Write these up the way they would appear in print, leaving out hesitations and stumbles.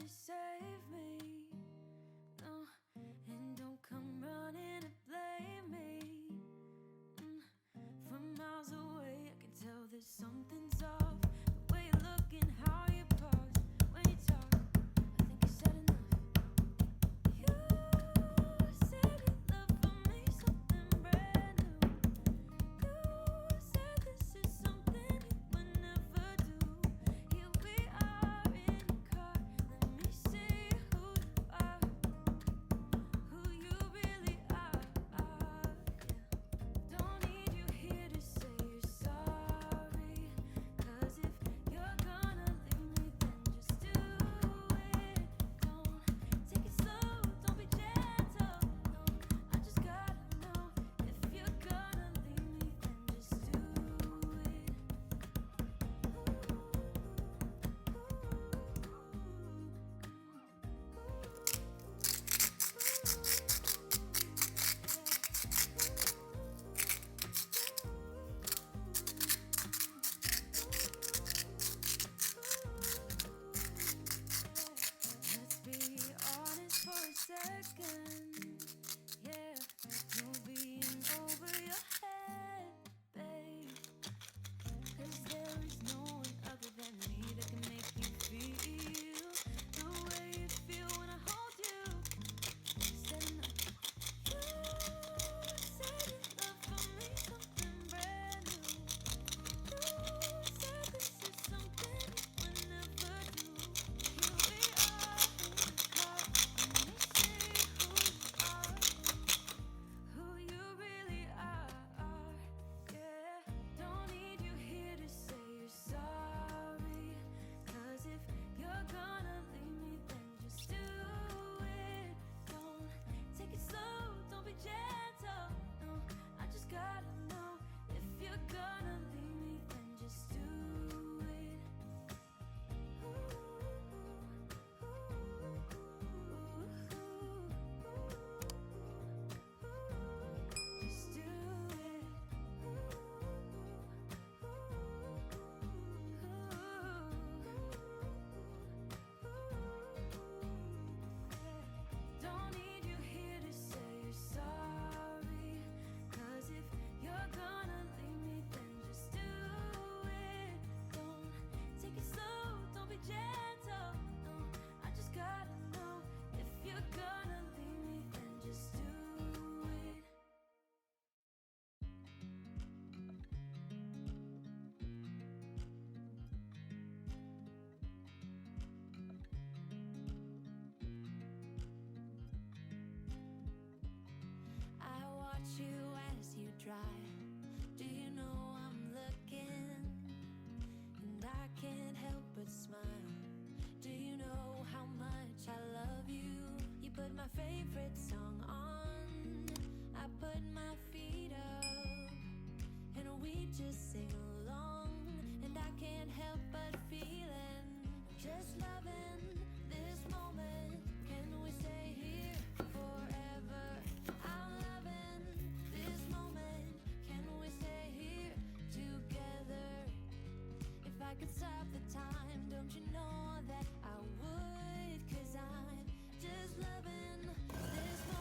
to save me, no, and don't come running to blame me. From miles away I can tell that something's off. The way you look and how you pause when you talk, I think you said enough. You said you love for me something brand new. You said this is something you would never do. Here we are in your car, let me see who you are, who you really are. Don't need you here to say you're sorry, 'cause if you're gonna leave me, then just do it. Don't take it slow, don't be gentle. No, I just gotta know, if you're gonna leave me, then just do it. Let's be honest for a second. Yeah, you're being over your head, babe. 'Cause there is no one other than me that can make you feel the way you feel when I hold you. Said enough. You said you love for me something brand new. You said this is something you would never do. Here we are in the car, let me see who you are, who you really are. Yeah, don't need you here to say you're sorry, 'cause if you're gonna leave me, then just do it. Don't take it slow, don't be gentle. No, I just gotta know, if you're gonna leave me, then just do it. Just do it. Don't need you here to say you're sorry, 'cause if you're gonna leave me, then just do it. Don't take it slow, don't be gentle. No, I just gotta know, if you're gonna leave me, then just do it. I watch you as you drive. Do you know I'm looking? And I can't help but smile. Do you know how much I love you? You put my favorite song on, I put my feet up, and we just sing along. And I can't help but feeling, just loving this moment. Can we stay here forever? I'm loving this moment. Can we stay here together? If I could stop the time, don't you know that I would? 'Cause I'm just loving this moment.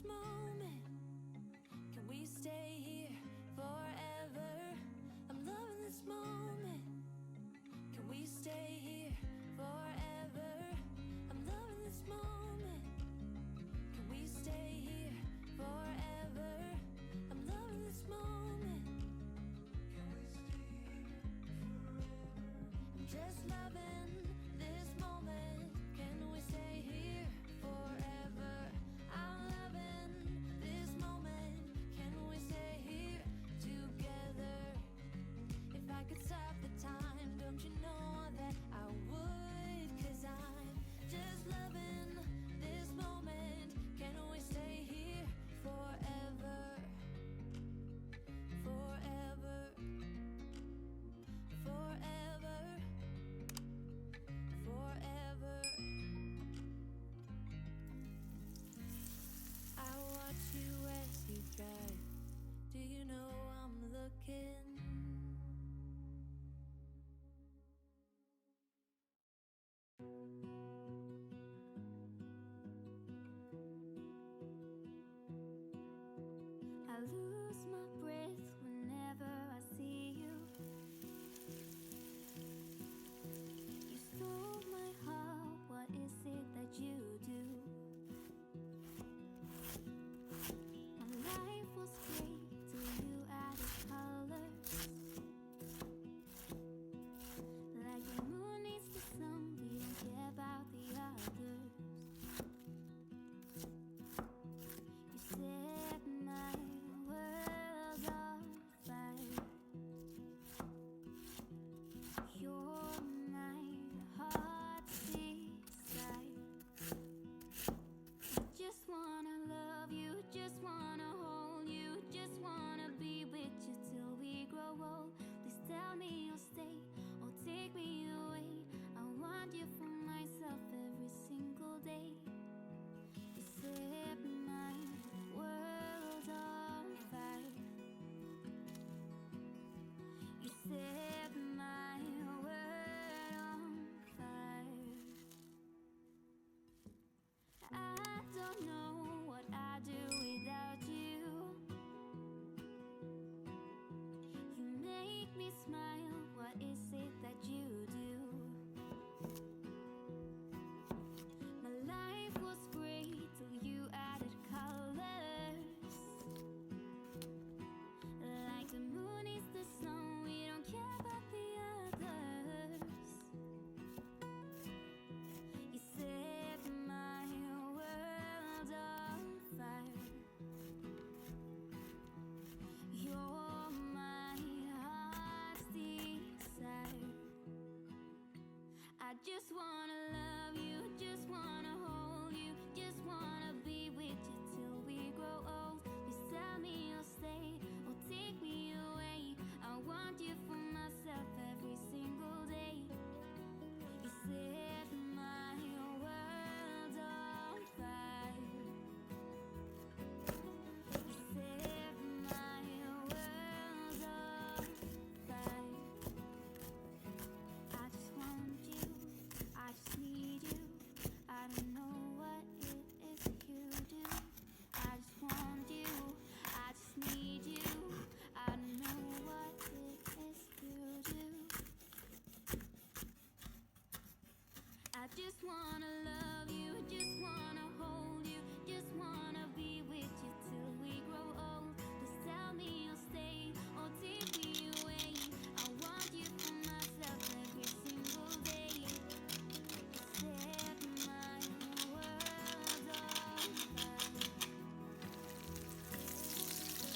this moment. Can we stay here forever? I'm loving this moment. Can we stay here forever? I'm loving this moment. Can we stay here forever? I'm loving this moment. Can we stay here forever? I'm just loving this moment. Can we stay here forever? I'm loving this moment. Can we stay here together? If I could stop the time, don't you know that I would? 'Cause I'm just loving this moment. Can we stay here forever? Forever. Forever. Forever. I watch you as you drive. Do you know I'm looking? I lose my breath whenever I see you. You stole my heart, what is it that you do? My life was great till you added colors. Like the moon needs the sun, we don't care about the others. You set my world on fire. You're my heart's desire. I just wanna love you, just wanna hold you, just wanna be with you till we grow old. Please tell me you'll stay or take me away. I want you for myself every single day. You set my world on fire. You set my world on fire. I don't know what I'd do without you. You make me smile, what is it that you do? My life was great till you added colors. Like the moon is the sun, we don't care about the others. You set my world on fire. You're my heart's desire. I just wanna love you, just wanna hold you, just wanna be with you till we grow old. Please tell me you'll stay or take me away. I want you for myself every single day. You set my world on fire. You set my world on fire. I just want you, I just need you. I don't know what it is you do. I just want you, I just need you. I don't know what it is you do. I just wanna love you, just wanna hold you, just wanna be with you till we grow old. Just tell me you'll stay or take me away. I want you for myself every single day. You set my world on fire.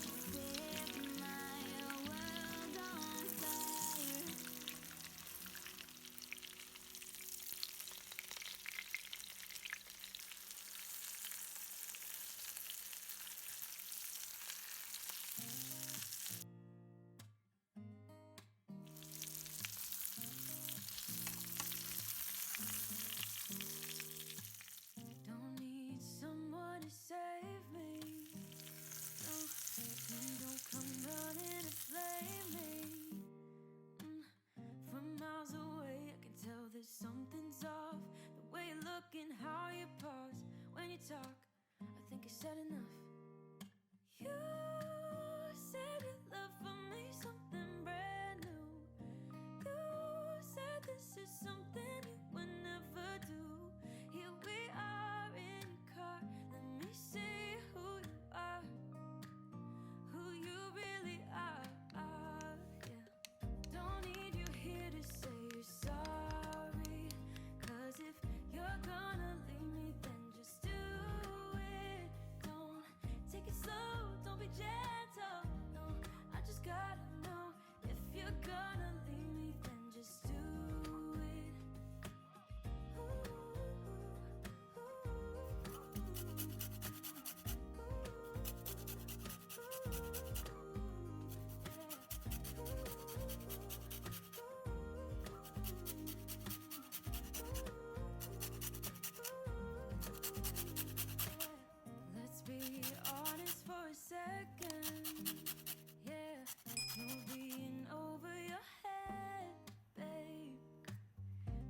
You set my world on fire. Don't need someone to save me. No, please don't come running and blame me. From miles away, I can tell that something's off. The way you look and how you pause when you talk, I think you said enough. You said your love for me something brand new. You said this is something you would never do. Here we are in your car. Let me see who you are, who you really are. Yeah. Don't need you here to say you're sorry. 'Cause if you're gonna leave me, then just do it. Don't take it slow, don't be gentle. No, I just gotta know. If you're gonna leave me, then just do it. Let's be honest for a second. Yeah, no being over your head, babe.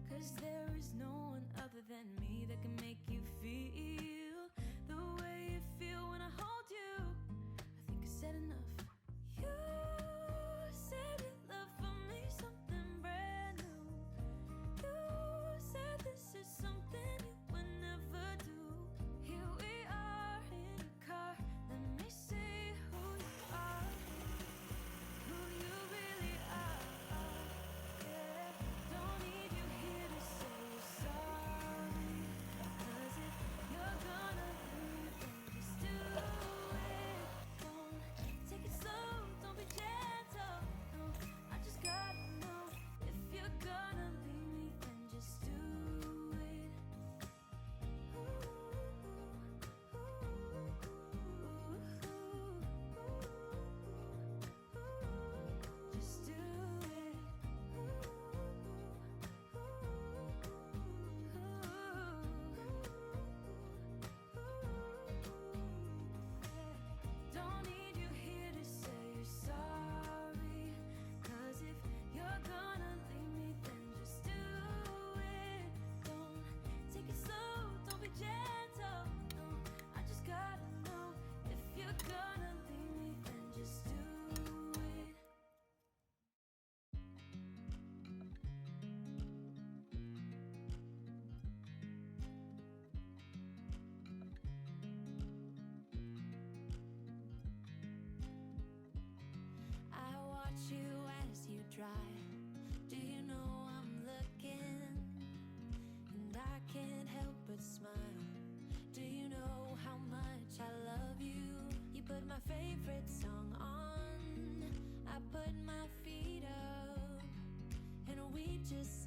'Cause there is no one other than me that can make you feel the way you feel when I hold you. I think I said enough. You said your love for me something brand new. You said this is something you would never do. Here we are in your car. Let me see who you are, who you really are. Yeah. Don't need you here to say you're sorry. 'Cause if you're gonna leave, then just do it. Don't take it slow, don't be gentle. No, I just gotta know. If you're gonna leave me, then just do it. Just do it. Don't need you here to say you're sorry. 'Cause if you're gonna leave me, then just do it. Don't take it slow, don't be gentle. No, I just gotta know. If you're gonna leave me, then just do it. I watch you as you drive. Do you know I'm looking? And I can't help but smile. Do you know how much I love you? You put my favorite song on. I put my feet up, and we just